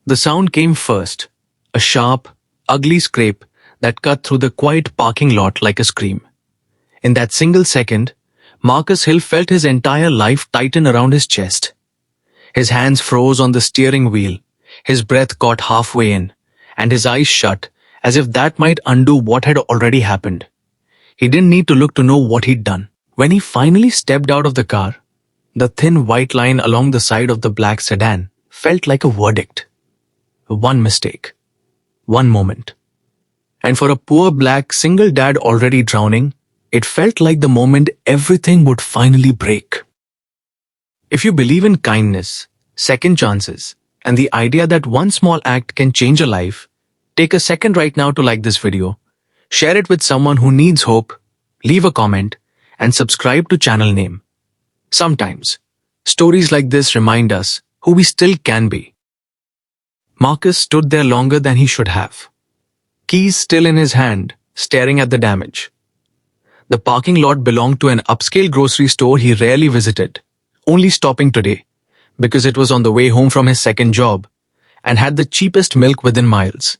The sound came first, a sharp, ugly scrape that cut through the quiet parking lot like a scream. In that single second, Marcus Hill felt his entire life tighten around his chest. His hands froze on the steering wheel, his breath caught halfway in, and his eyes shut as if that might undo what had already happened. He didn't need to look to know what he'd done. When he finally stepped out of the car, the thin white line along the side of the black sedan felt like a verdict. One mistake. One moment. And for a poor black single dad already drowning, it felt like the moment everything would finally break. If you believe in kindness, second chances, and the idea that one small act can change a life, take a second right now to like this video, share it with someone who needs hope, leave a comment, and subscribe to channel name. Sometimes, stories like this remind us who we still can be. Marcus stood there longer than he should have. Keys still in his hand, staring at the damage. The parking lot belonged to an upscale grocery store he rarely visited, only stopping today because it was on the way home from his second job and had the cheapest milk within miles.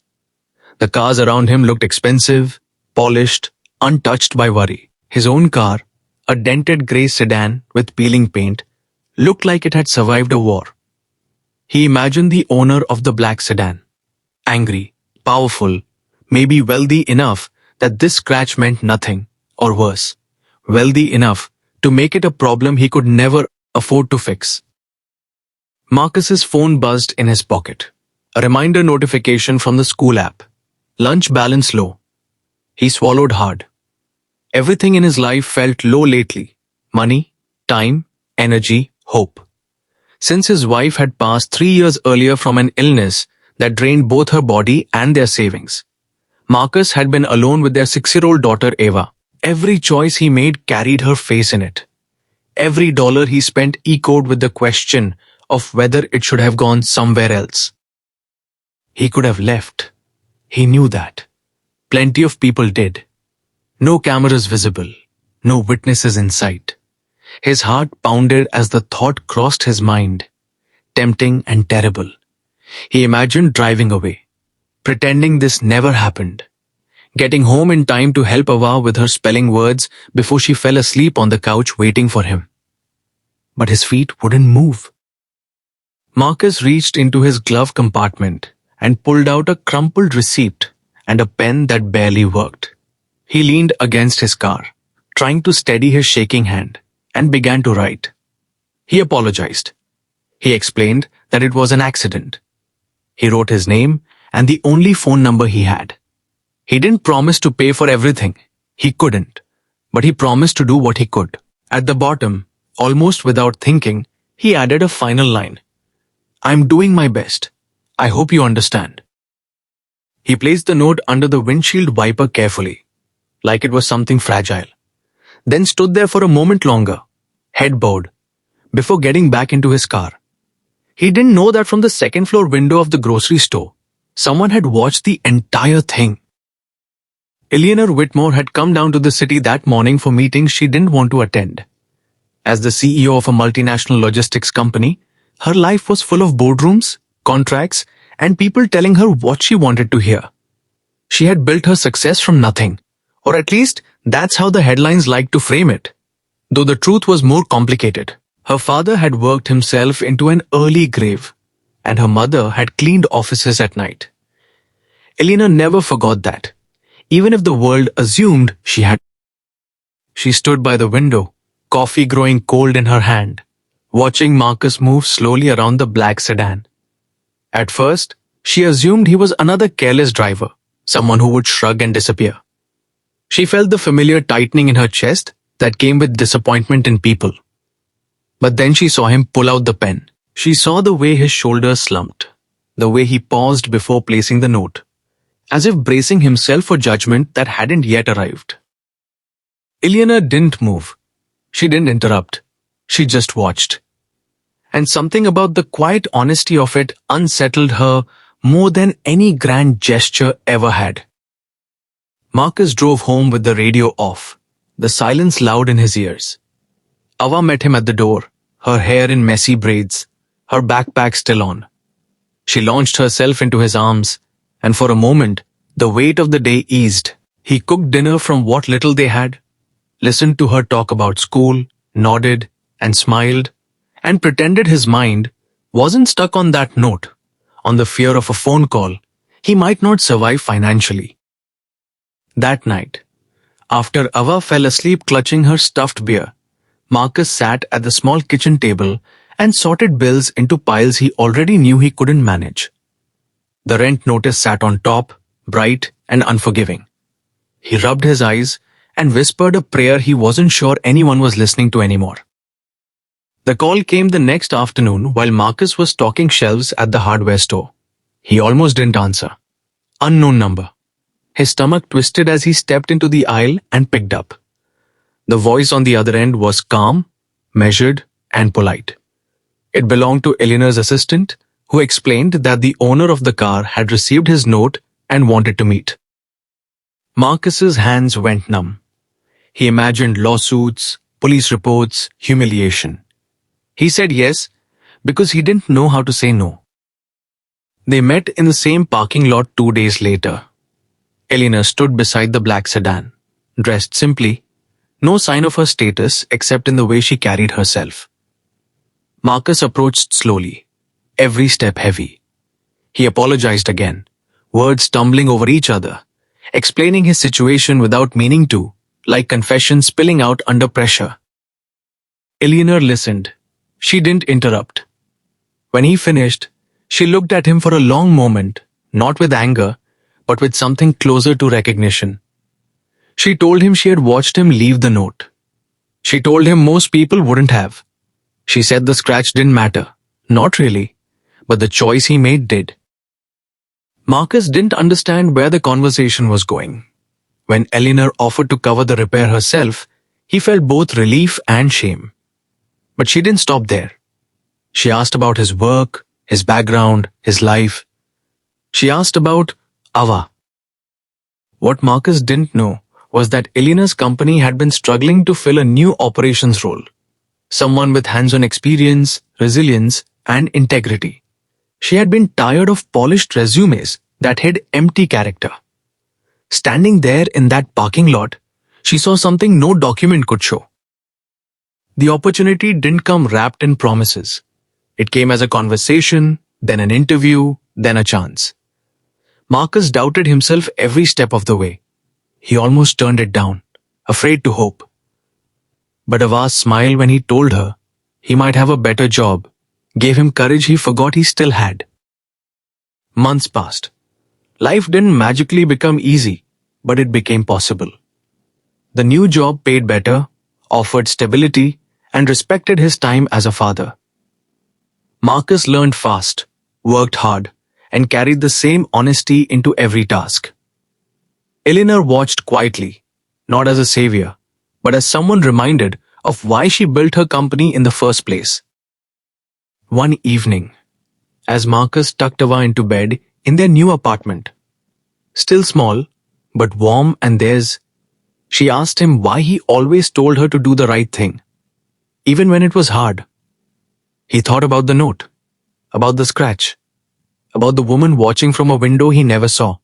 The cars around him looked expensive, polished, untouched by worry. His own car, a dented grey sedan with peeling paint, looked like it had survived a war. He imagined the owner of the black sedan, angry, powerful, maybe wealthy enough that this scratch meant nothing, or worse, wealthy enough to make it a problem he could never afford to fix. Marcus's phone buzzed in his pocket. A reminder notification from the school app. Lunch balance low. He swallowed hard. Everything in his life felt low lately. Money, time, energy, hope. Since his wife had passed 3 years earlier from an illness that drained both her body and their savings, Marcus had been alone with their 6-year-old daughter Eva. Every choice he made carried her face in it. Every dollar he spent echoed with the question of whether it should have gone somewhere else. He could have left. He knew that. Plenty of people did. No cameras visible. No witnesses in sight. His heart pounded as the thought crossed his mind. Tempting and terrible. He imagined driving away, pretending this never happened. Getting home in time to help Ava with her spelling words before she fell asleep on the couch waiting for him. But his feet wouldn't move. Marcus reached into his glove compartment and pulled out a crumpled receipt and a pen that barely worked. He leaned against his car, trying to steady his shaking hand, and began to write. He apologized. He explained that it was an accident. He wrote his name and the only phone number he had. He didn't promise to pay for everything. He couldn't. But he promised to do what he could. At the bottom, almost without thinking, he added a final line. I'm doing my best. I hope you understand. He placed the note under the windshield wiper carefully, like it was something fragile. Then stood there for a moment longer, head bowed, before getting back into his car. He didn't know that from the second-floor window of the grocery store, someone had watched the entire thing. Eleanor Whitmore had come down to the city that morning for meetings she didn't want to attend. As the CEO of a multinational logistics company, her life was full of boardrooms, contracts, and people telling her what she wanted to hear. She had built her success from nothing, or at least that's how the headlines liked to frame it. Though the truth was more complicated. Her father had worked himself into an early grave, and her mother had cleaned offices at night. Eleanor never forgot that, even if the world assumed she had. She stood by the window, coffee growing cold in her hand, watching Marcus move slowly around the black sedan. At first, she assumed he was another careless driver, someone who would shrug and disappear. She felt the familiar tightening in her chest that came with disappointment in people. But then she saw him pull out the pen. She saw the way his shoulders slumped, the way he paused before placing the note, as if bracing himself for judgment that hadn't yet arrived. Eleanor didn't move. She didn't interrupt. She just watched. And something about the quiet honesty of it unsettled her more than any grand gesture ever had. Marcus drove home with the radio off, the silence loud in his ears. Ava met him at the door, her hair in messy braids, her backpack still on. She launched herself into his arms, and for a moment, the weight of the day eased. He cooked dinner from what little they had, listened to her talk about school, nodded and smiled, and pretended his mind wasn't stuck on that note, on the fear of a phone call he might not survive financially. That night, after Ava fell asleep clutching her stuffed beer, Marcus sat at the small kitchen table and sorted bills into piles he already knew he couldn't manage. The rent notice sat on top, bright and unforgiving. He rubbed his eyes and whispered a prayer he wasn't sure anyone was listening to anymore. The call came the next afternoon while Marcus was stocking shelves at the hardware store. He almost didn't answer. Unknown number. His stomach twisted as he stepped into the aisle and picked up. The voice on the other end was calm, measured, and polite. It belonged to Eleanor's assistant, who explained that the owner of the car had received his note and wanted to meet. Marcus's hands went numb. He imagined lawsuits, police reports, humiliation. He said yes because he didn't know how to say no. They met in the same parking lot 2 days later. Eleanor stood beside the black sedan, dressed simply, no sign of her status except in the way she carried herself. Marcus approached slowly, every step heavy. He apologized again, words stumbling over each other, explaining his situation without meaning to, like confession spilling out under pressure. Eleanor listened. She didn't interrupt. When he finished, she looked at him for a long moment, not with anger, but with something closer to recognition. She told him she had watched him leave the note. She told him most people wouldn't have. She said the scratch didn't matter. Not really, but the choice he made did. Marcus didn't understand where the conversation was going. When Eleanor offered to cover the repair herself, he felt both relief and shame. But she didn't stop there. She asked about his work, his background, his life. She asked about Ava. What Marcus didn't know was that Eleanor's company had been struggling to fill a new operations role. Someone with hands-on experience, resilience, and integrity. She had been tired of polished resumes that hid empty character. Standing there in that parking lot, she saw something no document could show. The opportunity didn't come wrapped in promises. It came as a conversation, then an interview, then a chance. Marcus doubted himself every step of the way. He almost turned it down, afraid to hope. But Ava's smile when he told her he might have a better job gave him courage he forgot he still had. Months passed. Life didn't magically become easy, but it became possible. The new job paid better, offered stability, and respected his time as a father. Marcus learned fast, worked hard, and carried the same honesty into every task. Eleanor watched quietly, not as a savior, but as someone reminded of why she built her company in the first place. One evening, as Marcus tucked Ava into bed in their new apartment, still small, but warm and theirs, she asked him why he always told her to do the right thing, even when it was hard. He thought about the note, about the scratch, about the woman watching from a window he never saw.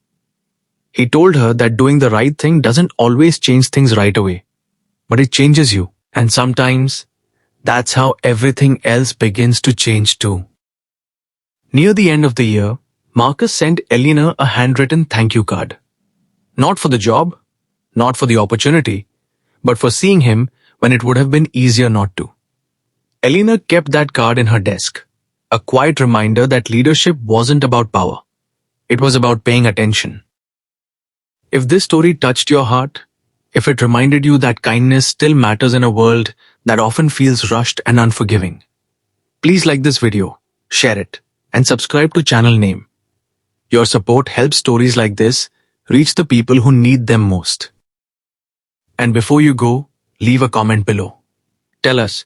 He told her that doing the right thing doesn't always change things right away, but it changes you, and sometimes that's how everything else begins to change too. Near the end of the year, Marcus sent Eleanor a handwritten thank you card. Not for the job, not for the opportunity, but for seeing him when it would have been easier not to. Eleanor kept that card in her desk, a quiet reminder that leadership wasn't about power. It was about paying attention. If this story touched your heart, if it reminded you that kindness still matters in a world that often feels rushed and unforgiving, please like this video, share it, and subscribe to channel name. Your support helps stories like this reach the people who need them most. And before you go, leave a comment below. Tell us,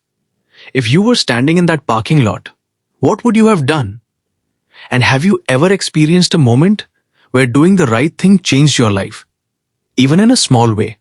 if you were standing in that parking lot, what would you have done? And have you ever experienced a moment where doing the right thing changed your life, even in a small way?